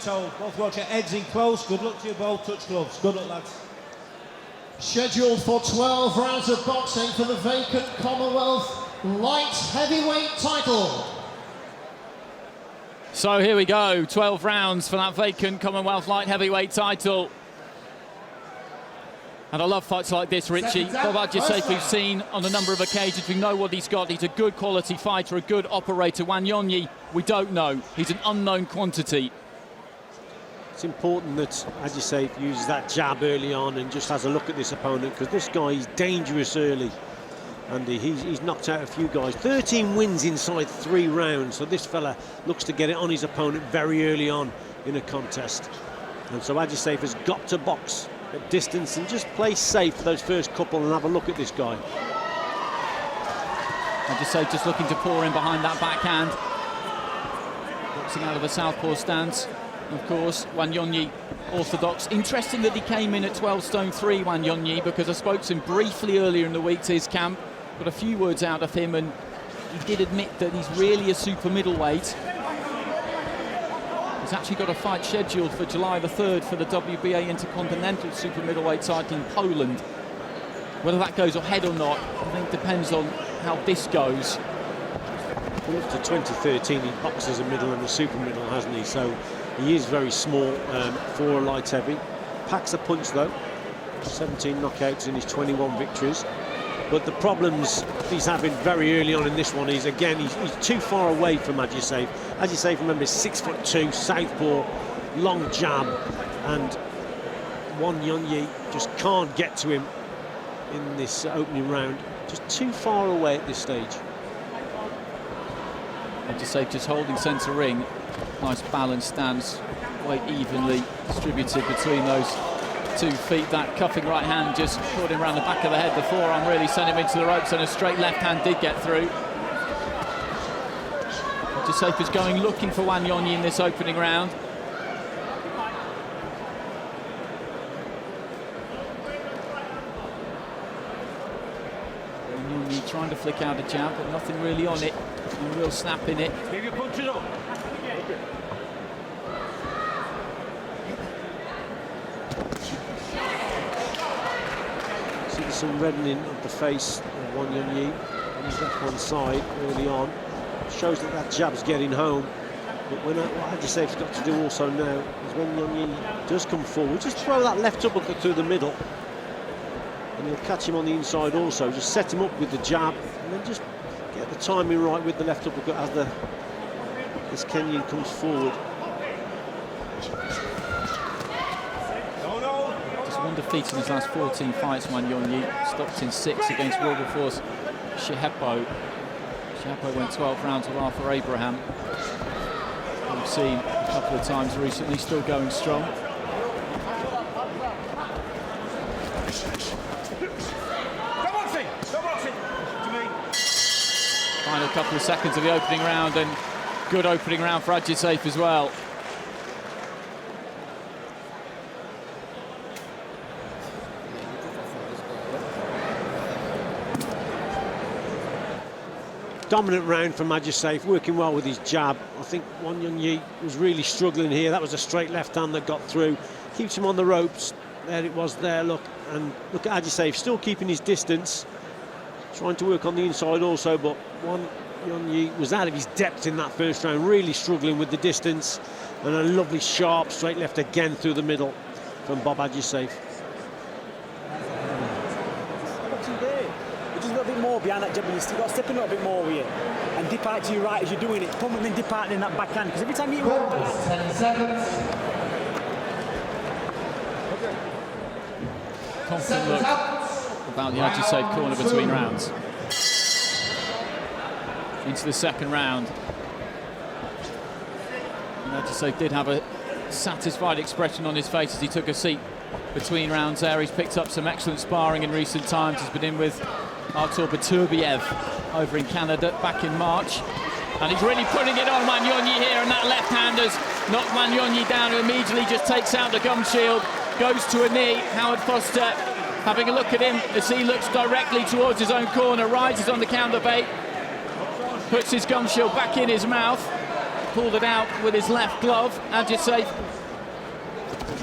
told. Both watch your heads in close. Good luck to you both. Touch gloves. Good luck, lads. Scheduled for 12 rounds of boxing for the vacant Commonwealth light heavyweight title. So here we go, 12 rounds for that vacant Commonwealth light heavyweight title. And I love fights like this, Richie. Bob Ajisafe, we've seen on a number of occasions. We know what he's got. He's a good quality fighter, a good operator. Wanyonyi, we don't know. He's an unknown quantity. It's important that Ajisafe uses that jab early on and just has a look at this opponent, because this guy is dangerous early. And he's knocked out a few guys. 13 wins inside 3 rounds. So this fella looks to get it on his opponent very early on in a contest. And so Ajisafe has got to box at distance and just play safe for those first couple and have a look at this guy. Ajisafe just looking to pour in behind that backhand. Boxing out of a southpaw stance. Of course, Wanyonyi orthodox. Interesting that he came in at 12 stone 3, Wanyonyi, because I spoke to him briefly earlier in the week to his camp. Got a few words out of him, and he did admit that he's really a super middleweight. He's actually got a fight scheduled for July the 3rd for the WBA Intercontinental Super Middleweight title in Poland. Whether that goes ahead or not, I think depends on how this goes. Well, up to 2013, he boxed as a middle and a super middle, hasn't he? So he is very small for a light heavy. Packs a punch though. 17 knockouts in his 21 victories. But the problems he's having very early on in this one is, again, he's too far away from Ajisafe. Ajisafe, remember, is 6'2", southpaw, long jab, and Wanyonyi just can't get to him in this opening round. Just too far away at this stage. Ajisafe just holding centre ring. Nice balanced stance, quite evenly distributed between those 2 feet. That cuffing right hand just caught him around the back of the head. The forearm really sent him into the ropes, and a straight left hand did get through. Ajisafe is going looking for Wanyonyi in this opening round. Wanyonyi trying to flick out a jab, but nothing really on it. No real snap in it. Maybe punch it up. See some reddening of the face of Wanyonyi on his left-hand side early on. Shows that that jab's getting home. But what Ajisafe's got to do also now is when Wanyonyi does come forward, just throw that left uppercut through the middle. And he'll catch him on the inside also. Just set him up with the jab and then just get the timing right with the left uppercut as this Kenyan comes forward. Just one defeat in his last 14 fights, Wanyonyi. Stopped in 6 against Wilberforce Shehepo. Shehepo went 12 rounds with Arthur Abraham. We've seen a couple of times recently, still going strong. Final couple of seconds of the opening round, and good opening round for Ajisafe as well. Dominant round from Ajisafe, working well with his jab. I think Wanyonyi was really struggling here. That was a straight left hand that got through. Keeps him on the ropes. There it was there, look. And look at Ajisafe, still keeping his distance. Trying to work on the inside also, but Wanyonyi was out of his depth in that first round, really struggling with the distance. And a lovely sharp straight left again through the middle from Bob Ajisafe. Just a little bit more behind that jab, you've got to step in a little bit more with it and dip out to your right as you're doing it. Come and then dip out in that backhand, because every time you 10 seconds. Confident look about the Ajisafe corner between rounds. Into the second round. And Ajisafe did have a satisfied expression on his face as he took a seat between rounds there. He's picked up some excellent sparring in recent times. He's been in with Artur Baturbiev over in Canada back in March. And he's really putting it on Wanyonyi here, and that left hand has knocked Wanyonyi down, who immediately just takes out the gum shield, goes to a knee. Howard Foster having a look at him as he looks directly towards his own corner, rises on the counterbait, puts his gum shield back in his mouth. pulled it out with his left glove. Ajisafe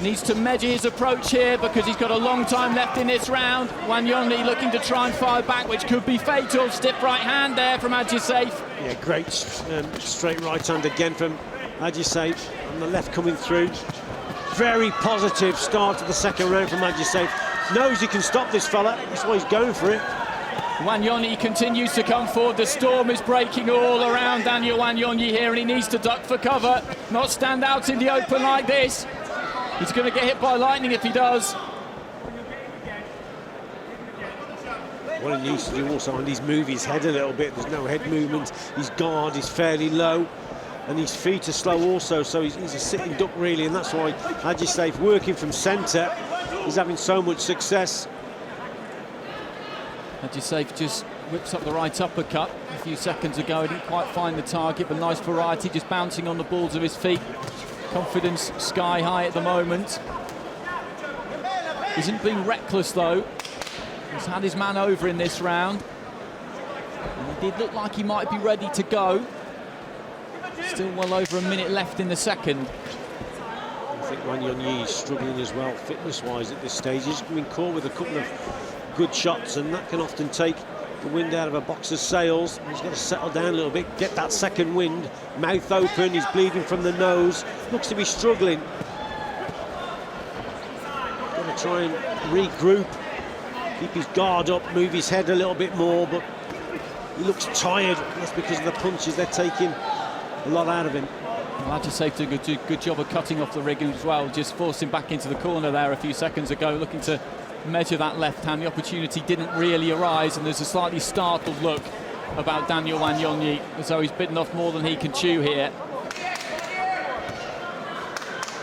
needs to measure his approach here because he's got a long time left in this round. Wanyonyi looking to try and fire back, which could be fatal. Stiff right hand there from Ajisafe. Yeah, great straight right hand again from Ajisafe. On the left coming through. Very positive start to the second round from Ajisafe. Knows he can stop this fella. That's why he's going for it. Wanyonyi continues to come forward. The storm is breaking all around Daniel Wanyonyi here, and he needs to duck for cover, not stand out in the open like this. He's going to get hit by lightning if he does. What he needs to do also, and he's move his head a little bit. There's no head movement. His guard is fairly low, and his feet are slow also, so he's a sitting duck really, and that's why Ajisafe, working from centre, is having so much success. Ajisafe just whips up the right uppercut a few seconds ago. He didn't quite find the target, but nice variety, just bouncing on the balls of his feet. Confidence sky high at the moment. Isn't being reckless though. He's had his man over in this round. And he did look like he might be ready to go. Still well over a minute left in the second. I think Wanyonyi is struggling as well, fitness-wise at this stage. He's been caught with a couple of good shots, and that can often take the wind out of a boxer's sails. He's got to settle down a little bit, get that second wind. Mouth open, he's bleeding from the nose. Looks to be struggling. Going to try and regroup, keep his guard up, move his head a little bit more, but he looks tired. That's because of the punches. They're taking a lot out of him. Well, Ajisafe did a good job of cutting off the rig as well, just forcing back into the corner there a few seconds ago, looking to measure that left hand. The opportunity didn't really arise, and there's a slightly startled look about Daniel Wanyonyi, as though he's bitten off more than he can chew here.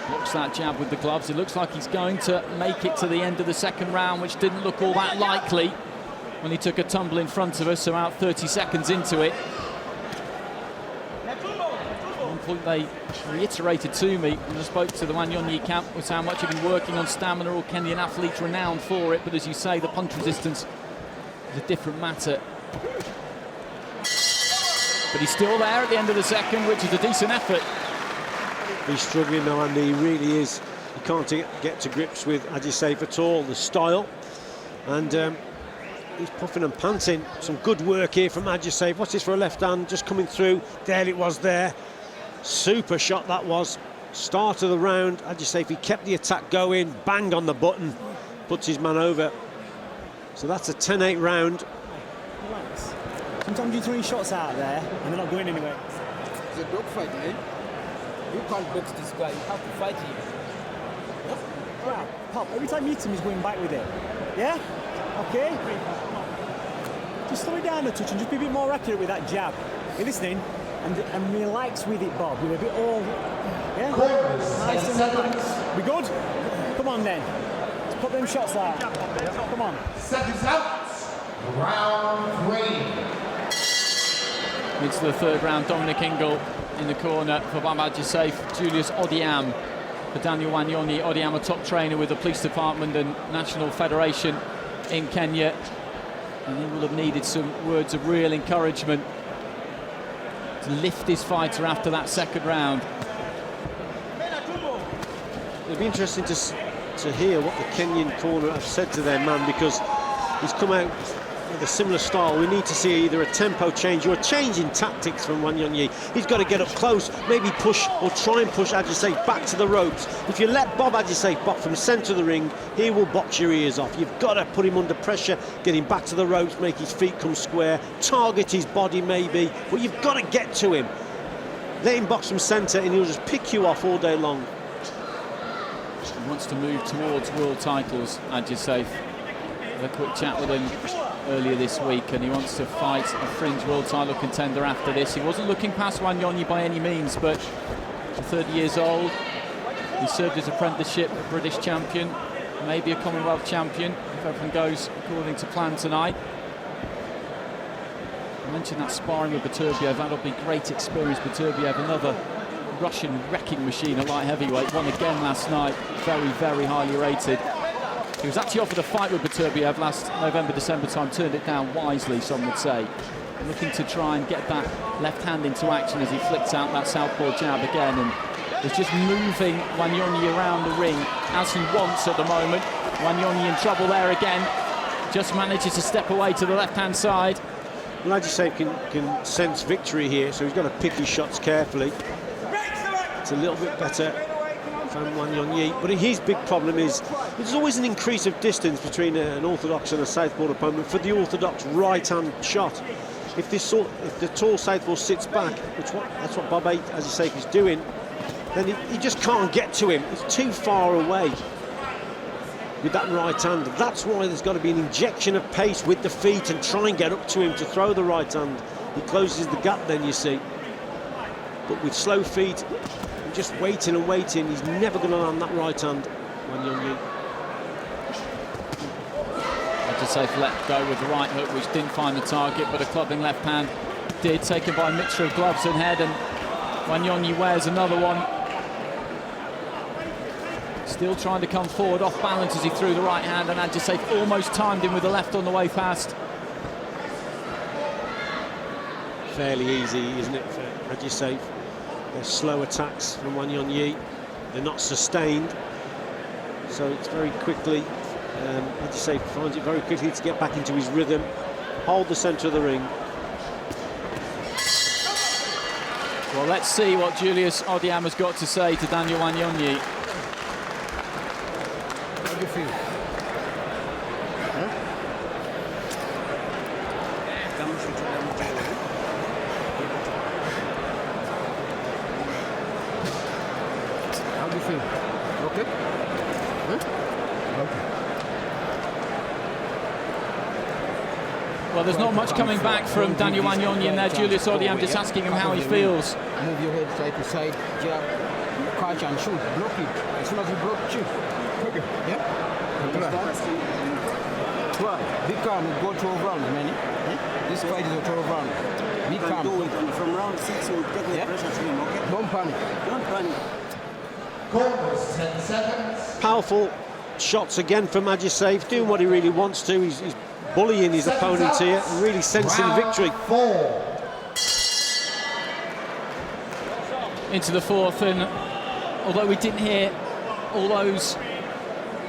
Blocks that jab with the gloves. It looks like he's going to make it to the end of the second round, which didn't look all that likely when he took a tumble in front of us, so about 30 seconds into it. One point they reiterated to me when I spoke to the Wanyonyi camp was how much he'd been working on stamina. All Kenyan athletes renowned for it, but as you say, the punch resistance is a different matter. But he's still there at the end of the second, which is a decent effort. He's struggling now, Andy, he really is. He can't get to grips with Ajisafe at all, the style. And he's puffing and panting. Some good work here from Ajisafe. What's this for a left hand? Just coming through. There it was there. Super shot that was. Start of the round. Ajisafe, he kept the attack going. Bang on the button. Puts his man over. So that's a 10-8 round. Relax. Sometimes you're throwing shots out there and they're not going anywhere. It's a dog fight, eh? You can't box this guy, you have to fight him. Wow, Pop, every time you hit him, he's going back with it. Yeah? Okay? Just slow it down a touch and just be a bit more accurate with that jab. You're listening? And relax with it, Bob. You're a bit all... Yeah? Nice and relaxed. We good? Come on then. Let's put them shots out. Come on. Seconds out. Round 3. Into the third round, Dominic Ingle in the corner for Ajisafe. Julius Odiam for Daniel Wanyonyi. Odiam, a top trainer with the police department and national federation in Kenya. And he will have needed some words of real encouragement to lift his fighter after that second round. It'll be interesting to hear what the Kenyan corner have said to their man, because he's come out with a similar style. We need to see either a tempo change or a change in tactics from Wanyonyi. He's got to get up close, maybe push or try and push Ajisafe back to the ropes. If you let Bob Ajisafe box from centre of the ring, he will box your ears off. You've got to put him under pressure, get him back to the ropes, make his feet come square, target his body maybe, but you've got to get to him. Let him box from centre and he'll just pick you off all day long. He wants to move towards world titles, Ajisafe. Had a quick chat with him earlier this week, and he wants to fight a fringe world title contender after this. He wasn't looking past Wanyonyi by any means, but for 30 years old, he served his apprenticeship, a British champion, maybe a Commonwealth champion, if everything goes according to plan tonight. I mentioned that sparring with Beterbiev, that'll be great experience. Beterbiev, another Russian wrecking machine at light heavyweight, won again last night, very, very highly rated. He was actually offered a fight with Beterbiev last November, December time, turned it down wisely, some would say. looking to try and get that left hand into action as he flicks out that southpaw jab again, and is just moving Wanyonyi around the ring as he wants at the moment. Wanyonyi in trouble there again, just manages to step away to the left-hand side. Well, Ajisafe can sense victory here, so he's got to pick his shots carefully. It's a little bit better from Wanyonyi, but his big problem is there's always an increase of distance between an orthodox and a southpaw opponent for the orthodox right-hand shot. If the tall southpaw sits back, that's what Bob Ajisafe is doing, then he just can't get to him. It's too far away with that right hand. That's why there's got to be an injection of pace with the feet and try and get up to him to throw the right hand. He closes the gap then, you see. But with slow feet, just waiting and waiting, he's never going to land that right hand. Wanyonyi. Ajisafe let go with the right hook, which didn't find the target, but a clubbing left hand did, taken by a mixture of gloves and head, and Wanyonyi wears another one. Still trying to come forward, off balance as he threw the right hand, and Ajisafe almost timed him with the left on the way past. Fairly easy, isn't it, for Ajisafe? They're slow attacks from Wanyonyi. They're not sustained, so it's very quickly. Ajisafe finds it very quickly to get back into his rhythm, hold the centre of the ring. Well, let's see what Julius Odiam has got to say to Daniel Wanyonyi. How do you feel? How do you feel? Okay? Okay. Well, there's not much coming back from Daniel Wanyonyi in there. Julius Odiam just asking him how he feels. Move your head side to side, jab, catch and shoot, block it. As soon as you block, shoot. Okay. Yeah? Understand? Right. Be calm, go 12 rounds, man. This fight is a 12 round. Be calm. Do it from round 6, you take the pressure to him, okay? Don't panic. Don't panic. Corners, 10 seconds. Powerful shots again from Ajisafe, doing what he really wants to. He's bullying his opponent here, and really sensing victory. 4. Into the fourth, and although we didn't hear all those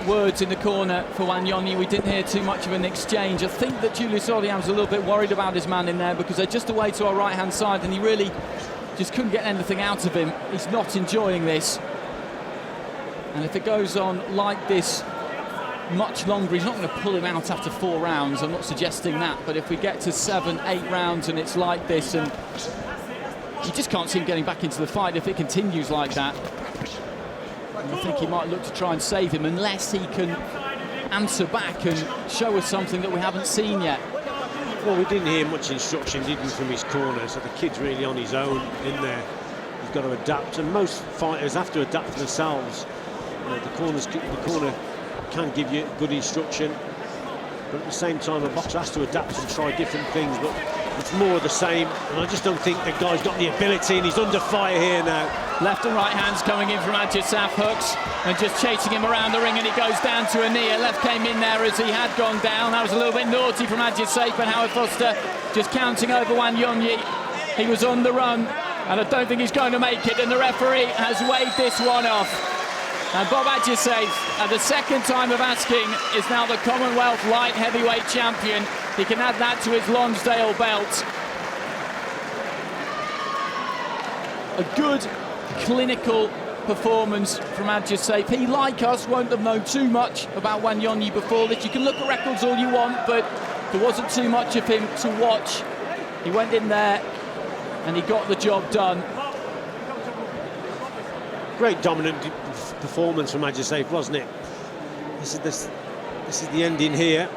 words in the corner for Wanyonyi, we didn't hear too much of an exchange. I think that Julius Odiam's a little bit worried about his man in there, because they're just away to our right-hand side, and he really just couldn't get anything out of him. He's not enjoying this. And if it goes on like this much longer, he's not going to pull him out after 4 rounds. I'm not suggesting that, but if we get to 7, 8 rounds and it's like this, and you just can't see him getting back into the fight if it continues like that. And I think he might look to try and save him, unless he can answer back and show us something that we haven't seen yet. Well, we didn't hear much instruction, did we, from his corner, so the kid's really on his own in there. He's got to adapt, and most fighters have to adapt themselves. The corner can give you good instruction, but at the same time a boxer has to adapt and try different things, but it's more of the same, and I just don't think the guy's got the ability, and he's under fire here now. Left and right hands coming in from Ajisafe, hooks, and just chasing him around the ring, and he goes down to a knee. A left came in there as he had gone down. That was a little bit naughty from Ajisafe, but Howard Foster just counting over Wanyonyi. He was on the run, and I don't think he's going to make it, and the referee has waved this one off. And Bob Ajisafe, at the second time of asking, is now the Commonwealth light heavyweight champion. He can add that to his Lonsdale belt. A good clinical performance from Ajisafe. He, like us, won't have known too much about Wanyonyi before this. You can look at records all you want, but there wasn't too much of him to watch. He went in there and he got the job done. Great dominant performance from Ajisafe, wasn't it? This is the ending here.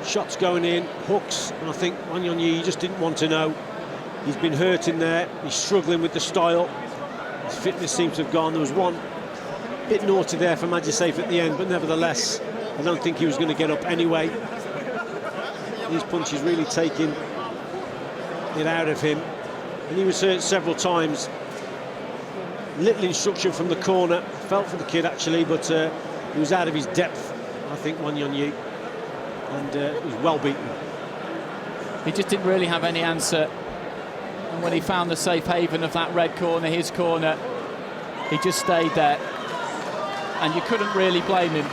Shots going in, hooks, and I think Wanyonyi just didn't want to know. He's been hurt in there, he's struggling with the style. His fitness seems to have gone. There was one bit naughty there from Ajisafe at the end, but nevertheless, I don't think he was going to get up anyway. These punches really taking it out of him, and he was hurt several times. Little instruction from the corner, felt for the kid actually, but he was out of his depth, I think, Wanyonyi, and he was well beaten. He just didn't really have any answer. And when he found the safe haven of that red corner, his corner, he just stayed there. And you couldn't really blame him.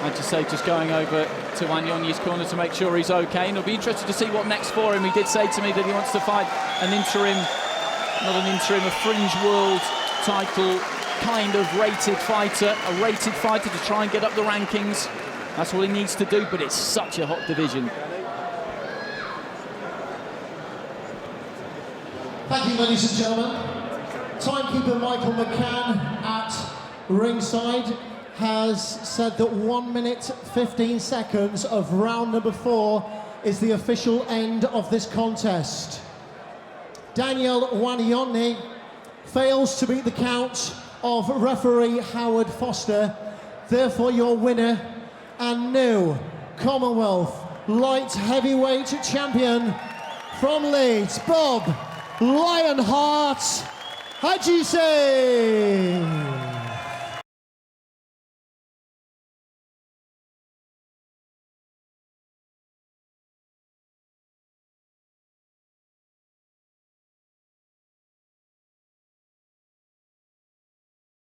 Ajisafe just going over to Wanyonyi's corner to make sure he's okay. And it'll be interesting to see what next for him. He did say to me that he wants to fight an interim, not an interim, a fringe world title kind of rated fighter, a rated fighter to try and get up the rankings. That's what he needs to do, but it's such a hot division. Thank you, ladies and gentlemen. Timekeeper Michael McCann at ringside has said that 1 minute 15 seconds of round number 4 is the official end of this contest. Daniel Wanyonyi fails to beat the count of referee Howard Foster. Therefore, your winner and new Commonwealth light heavyweight champion from Leeds, Bob Lionheart Ajisafe.